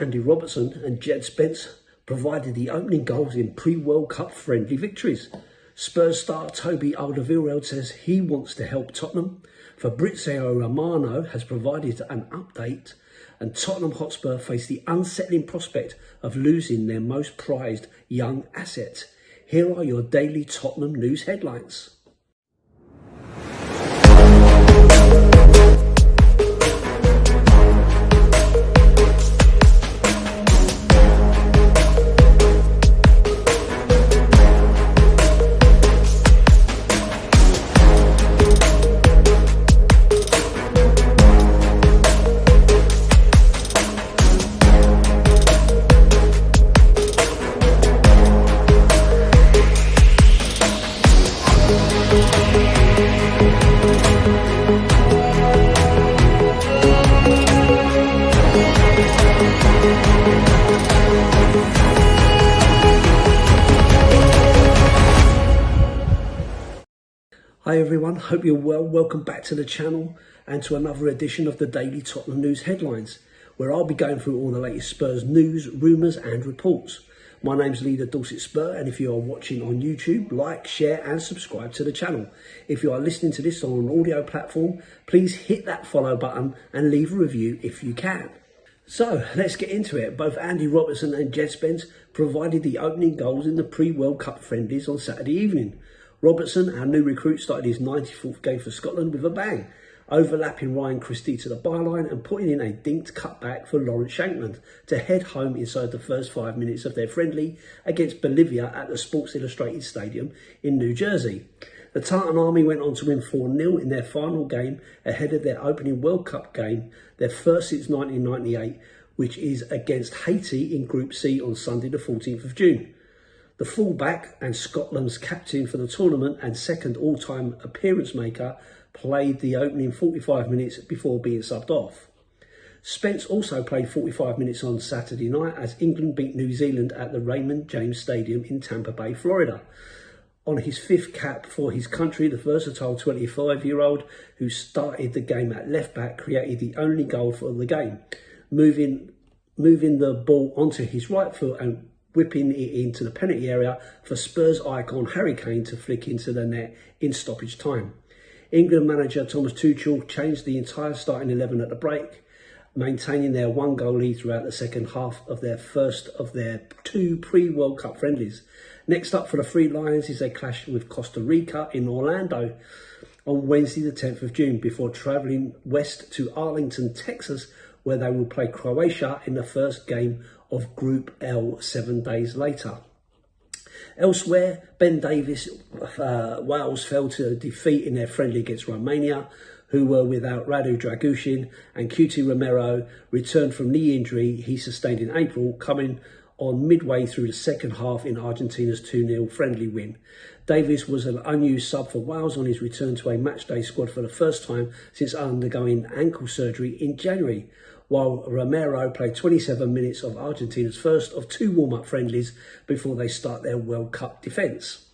Andy Robertson and Jed Spence provided the opening goals in pre-World Cup friendly victories. Spurs star Toby Alderweireld says he wants to help Tottenham. Fabrizio Romano has provided an update, and Tottenham Hotspur face the unsettling prospect of losing their most prized young asset. Here are your daily Tottenham news headlines. Hi everyone, hope you're well. Welcome back to the channel and to another edition of the Daily Tottenham News Headlines, where I'll be going through all the latest Spurs news, rumours and reports. My name's Leader Dorset Spur, and if you are watching on YouTube, like, share and subscribe to the channel. If you are listening to this on an audio platform, please hit that follow button and leave a review if you can. So let's get into it. Both Andy Robertson and Jed Spence provided the opening goals in the pre-World Cup friendlies on Saturday evening. Robertson, our new recruit, started his 94th game for Scotland with a bang, overlapping Ryan Christie to the byline and putting in a dinked cutback for Lawrence Shankland to head home inside the first 5 minutes of their friendly against Bolivia at the Sports Illustrated Stadium in New Jersey. The Tartan Army went on to win 4-0 in their final game ahead of their opening World Cup game, their first since 1998, which is against Haiti in Group C on Sunday the 14th of June. The fullback and Scotland's captain for the tournament and second all-time appearance maker played the opening 45 minutes before being subbed off. Spence also played 45 minutes on Saturday night as England beat New Zealand at the Raymond James Stadium in Tampa Bay, Florida. On his fifth cap for his country, the versatile 25-year-old who started the game at left-back created the only goal for the game, moving the ball onto his right foot and whipping it into the penalty area for Spurs icon Harry Kane to flick into the net in stoppage time. England manager Thomas Tuchel changed the entire starting 11 at the break, maintaining their one-goal lead throughout the second half of their first of their two pre-World Cup friendlies. Next up for the Three Lions is a clash with Costa Rica in Orlando on Wednesday the 10th of June before travelling west to Arlington, Texas, where they will play Croatia in the first game of Group L 7 days later. Elsewhere, Ben Davies, Wales fell to defeat in their friendly against Romania, who were without Radu Dragushin, and QT Romero returned from knee injury he sustained in April, coming on midway through the second half in Argentina's 2-0 friendly win. Davies was an unused sub for Wales on his return to a matchday squad for the first time since undergoing ankle surgery in January, while Romero played 27 minutes of Argentina's first of two warm-up friendlies before they start their World Cup defence.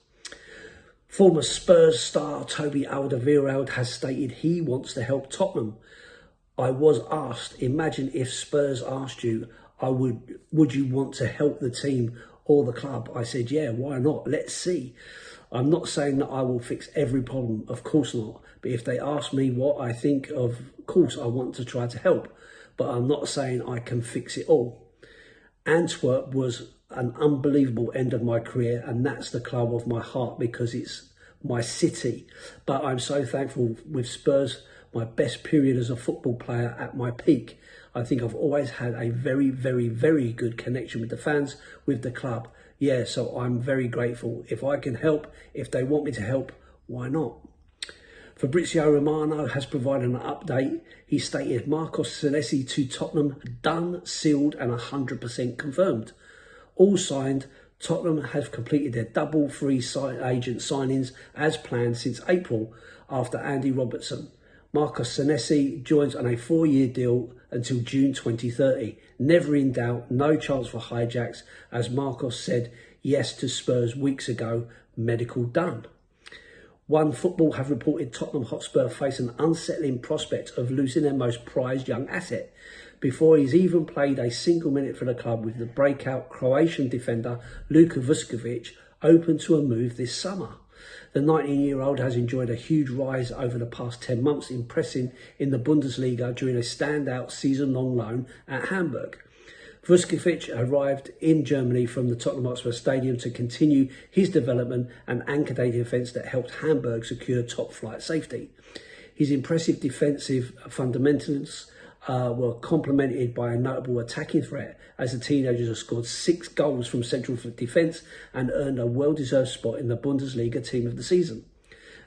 Former Spurs star Toby Alderweireld has stated he wants to help Tottenham. I was asked, imagine if Spurs asked you, would you want to help the team or the club? I said, yeah, why not? Let's see. I'm not saying that I will fix every problem, of course not. But if they ask me what I think, of course I want to try to help. But I'm not saying I can fix it all. Antwerp was an unbelievable end of my career, and that's the club of my heart because it's my city. But I'm so thankful with Spurs, my best period as a football player at my peak. I think I've always had a very, very, very good connection with the fans, with the club. Yeah, so I'm very grateful. If I can help, if they want me to help, why not? Fabrizio Romano has provided an update. He stated Marcos Senesi to Tottenham, done, sealed and 100% confirmed. All signed. Tottenham have completed their double free agent signings as planned since April after Andy Robertson. Marcos Senesi joins on a 4-year deal until June 2030. Never in doubt, no chance for hijacks, as Marcos said yes to Spurs weeks ago, medical done. One Football have reported Tottenham Hotspur face an unsettling prospect of losing their most prized young asset. before he's even played a single minute for the club, with the breakout Croatian defender Luka Vuskovic open to a move this summer. The 19-year-old has enjoyed a huge rise over the past 10 months, impressing in the Bundesliga during a standout season-long loan at Hamburg. Vuskovic arrived in Germany from the Tottenham Hotspur Stadium to continue his development and anchored a defence that helped Hamburg secure top-flight safety. His impressive defensive fundamentals were complemented by a notable attacking threat, as the teenagers have scored 6 goals from central defence and earned a well-deserved spot in the Bundesliga team of the season.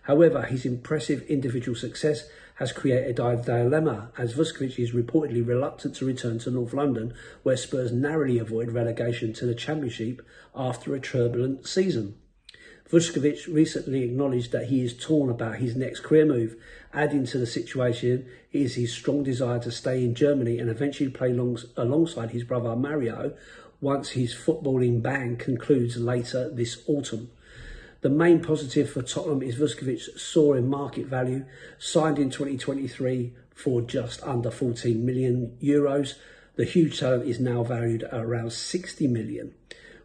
However, his impressive individual success has created a dilemma, as Vuskovic is reportedly reluctant to return to North London, where Spurs narrowly avoid relegation to the Championship after a turbulent season. Vuskovic recently acknowledged that he is torn about his next career move. Adding to the situation is his strong desire to stay in Germany and eventually play alongside his brother Mario once his footballing ban concludes later this autumn. The main positive for Tottenham is Vuskovic's soaring market value. Signed in 2023 for just under 14 million euros, the huge talent is now valued at around 60 million.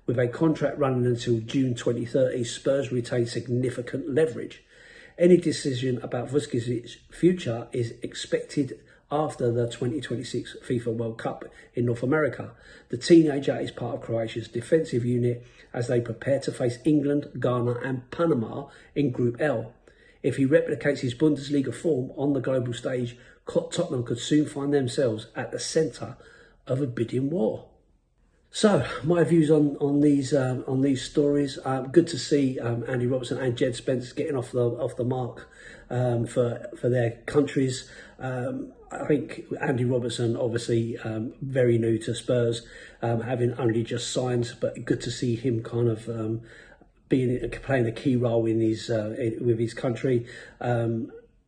With a contract running until June 2030, Spurs retain significant leverage. Any decision about Vuskovic' future is expected after the 2026 FIFA World Cup in North America. The teenager is part of Croatia's defensive unit as they prepare to face England, Ghana and Panama in Group L. If he replicates his Bundesliga form on the global stage, Tottenham could soon find themselves at the centre of a bidding war. So, my views on these stories. Good to see Andy Robertson and Jed Spence getting off the mark for their countries. I think Andy Robertson, obviously very new to Spurs, having only just signed, but good to see him kind of playing a key role in with his country.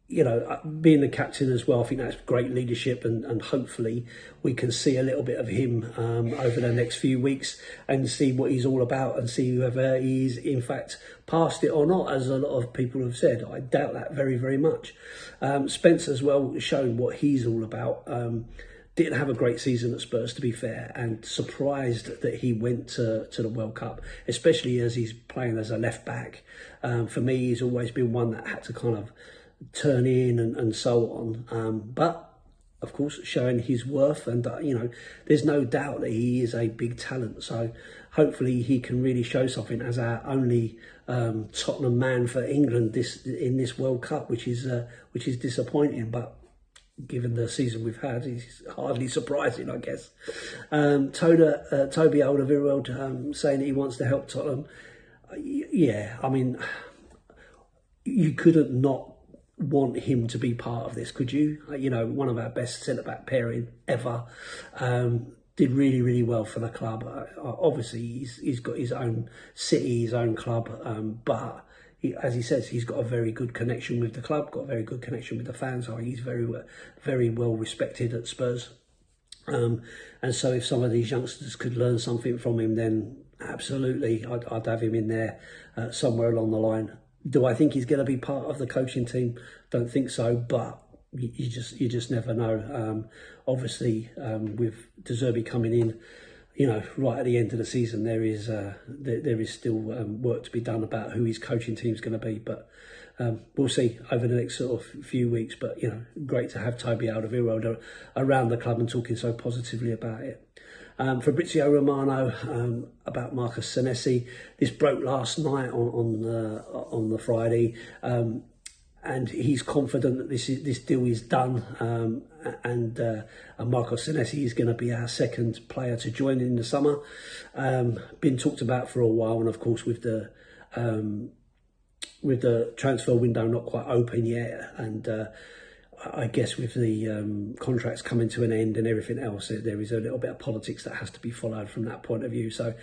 Being the captain as well, I think that's great leadership, and hopefully we can see a little bit of him over the next few weeks and see what he's all about and see whether he's in fact past it or not, as a lot of people have said. I doubt that very, very much. Spence as well, showing what he's all about. Didn't have a great season at Spurs, to be fair, and surprised that he went to the World Cup, especially as he's playing as a left back. For me, he's always been one that had to kind of turn in and so on, but of course showing his worth, and there's no doubt that he is a big talent, so hopefully he can really show something as our only Tottenham man for England in this World Cup, which is disappointing, but given the season we've had, it's hardly surprising, I guess. Toby Alderweireld saying that he wants to help Tottenham. Yeah, I mean, you couldn't not want him to be part of this, could you? One of our best centre-back pairing ever. Did really, really well for the club. Obviously, he's got his own city, his own club, but as he says, he's got a very good connection with the club, got a very good connection with the fans. He's very, very well respected at Spurs. And so if some of these youngsters could learn something from him, then absolutely, I'd have him in there somewhere along the line. Do I think he's going to be part of the coaching team? Don't think so, but you just never know. Obviously, with De Zerbi coming in, right at the end of the season, there is still work to be done about who his coaching team's going to be. But we'll see over the next sort of few weeks. But great to have Toby Alderweireld around the club and talking so positively about it. Fabrizio Romano about Marcus Senesi. This broke last night on the Friday, and he's confident that this deal is done, and Marcus Senesi is going to be our second player to join in the summer. Been talked about for a while, and of course with the transfer window not quite open yet, and I guess with the contracts coming to an end and everything else, there is a little bit of politics that has to be followed from that point of view. So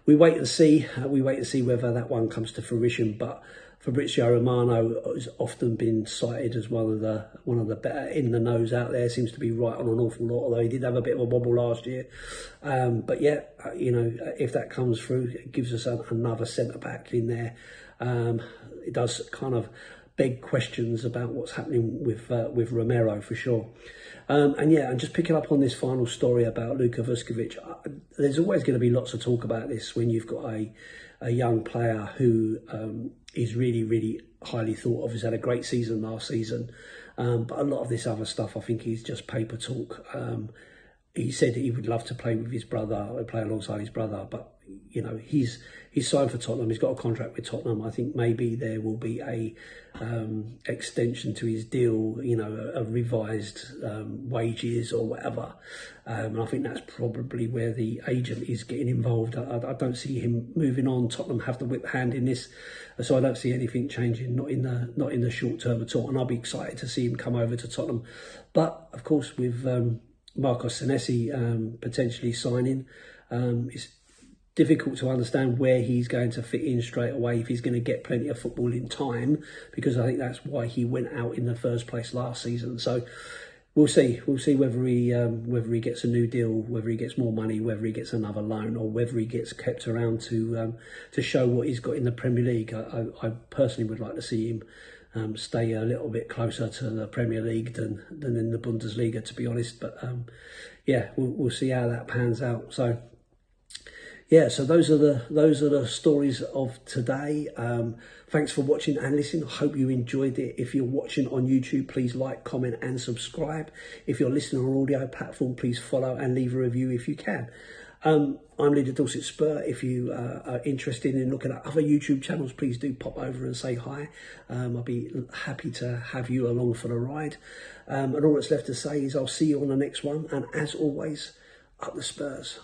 we wait and see. Whether that one comes to fruition. But Fabrizio Romano has often been cited as one of the better in the nose out there. Seems to be right on an awful lot, although he did have a bit of a wobble last year. But yeah, if that comes through, it gives us another centre back in there. It does kind of beg questions about what's happening with Romero for sure. And just picking up on this final story about Luka Vuskovic, there's always going to be lots of talk about this when you've got a young player who is really, really highly thought of. He's had a great season last season, but a lot of this other stuff, I think, is just paper talk. He said that he would love to play with his brother, or play alongside his brother, but you know, he's signed for Tottenham. He's got a contract with Tottenham. I think maybe there will be a extension to his deal, you know, a revised wages or whatever. And I think that's probably where the agent is getting involved. I don't see him moving on. Tottenham have the whip hand in this, so I don't see anything changing, not in the short term at all. And I'll be excited to see him come over to Tottenham. But of course, with Marcos Senesi potentially signing, it's difficult to understand where he's going to fit in straight away, if he's going to get plenty of football in time, because I think that's why he went out in the first place last season. So we'll see whether he gets a new deal, whether he gets more money, whether he gets another loan, or whether he gets kept around to show what he's got in the Premier League. I personally would like to see him stay a little bit closer to the Premier League than in the Bundesliga, to be honest. But we'll see how that pans out. So yeah, so those are the stories of today. Thanks for watching and listening. I hope you enjoyed it. If you're watching on YouTube, please like, comment and subscribe. If you're listening on audio platform, please follow and leave a review if you can. I'm leader Dorset Spur. If you are interested in looking at other YouTube channels, please do pop over and say hi. I'll be happy to have you along for the ride. And all that's left to say is I'll see you on the next one. And as always, up the Spurs.